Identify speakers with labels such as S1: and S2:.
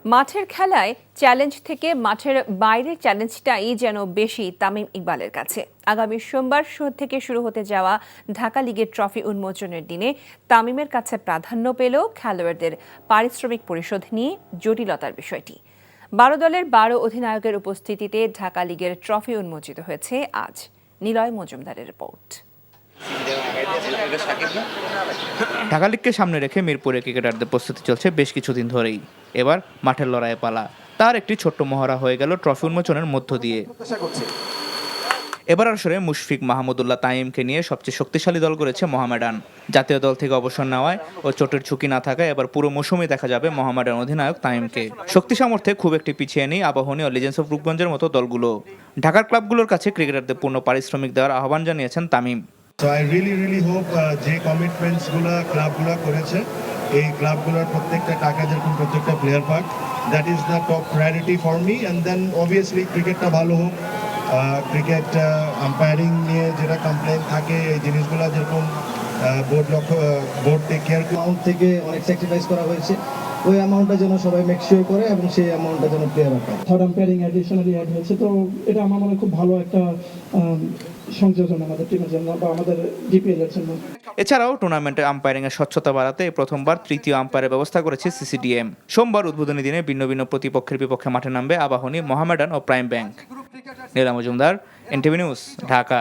S1: মাঠের খেলায় চ্যালেঞ্জ থেকে মাঠের বাইরের চ্যালেঞ্জটাই যেন বেশি তামিম ইকবালের কাছে। আগামী সোমবার থেকে শুরু হতে যাওয়া ঢাকা লিগের ট্রফি উন্মোচনের দিনে তামিমের কাছে প্রাধান্য পেল খেলোয়াড়দের পারিশ্রমিক পরিশোধ নিয়ে জটিলতার বিষয়টি। 12 দলের 12 অধিনায়কের উপস্থিতিতে ঢাকা লিগের ট্রফি উন্মোচিত হয়েছে আজ। নিলয় মজুমদারের রিপোর্ট।
S2: ঢাকা লিগকে সামনে রেখে মিরপুরে ক্রিকেটারদের প্রস্তুতি চলছে বেশ কিছুদিন ধরেই। এবার মাঠের লড়াইয়ে পালা, তার একটি ছোট্ট মহড়া হয়ে গেল ট্রফি উন্মোচনের মধ্য দিয়ে। এবার আসরে মুশফিক মাহমুদুল্লাহ তাইমকে নিয়ে সবচেয়ে শক্তিশালী দল করেছে মোহামেডান। জাতীয় দল থেকে অবসর নেওয়ায় ও চোটের ঝুঁকি না থাকায় এবার পুরো মৌসুমে দেখা যাবে মোহামেডান অধিনায়ক তাইমকে। শক্তি সামর্থ্যে খুব একটি পিছিয়ে নেই আবাহনী ও লিজেন্ডস অফ রূপগঞ্জের মতো দলগুলো। ঢাকার ক্লাবগুলোর কাছে ক্রিকেটারদের পূর্ণ পারিশ্রমিক দেওয়ার আহ্বান জানিয়েছেন Tamim.
S3: So I really hope যে কমিটমেন্টস গুলো ক্লাবগুলো করেছে এই ক্লাবগুলোর প্রত্যেকটা টাকা যেরকম প্রত্যেকটা প্লেয়ার পাক, that is the top priority for me. And then obviously ক্রিকেটটা ভালো হোক। ক্রিকেট আম্পায়ারিং নিয়ে যেটা কমপ্লেন থাকে এই জিনিসগুলো যেরকম বোর্ড টেক কেয়ার
S4: থেকে অনেক স্যাক্রিফাইস করা হয়েছে, ওই অ্যামাউন্টটা যেন সবাই মেক শিওর করে এবং সেই অ্যামাউন্টটা যেন প্লেয়াররা পায়।
S5: থার্ড আম্পায়ারিং অ্যাডিশনালি অ্যাড হয়েছে, তো এটা আমার মনে খুব ভালো একটা সংযোজন আমাদের টিমের জন্য বা আমাদের ডিপিএল এর জন্য।
S2: এছাড়াও টুর্নামেন্টে আম্পায়ারিং এর স্বচ্ছতা বাড়াতে প্রথমবার তৃতীয় আম্পায়ারের ব্যবস্থা করেছে সিসিডিএম। সোমবার উদ্বোধনী দিনে ভিন্ন ভিন্ন প্রতিপক্ষের বিপক্ষে মাঠে নামবে আবাহনী, মোহামেডান ও প্রাইম ব্যাংক। নীলা মজুমদার, এনটিভি নিউজ, ঢাকা।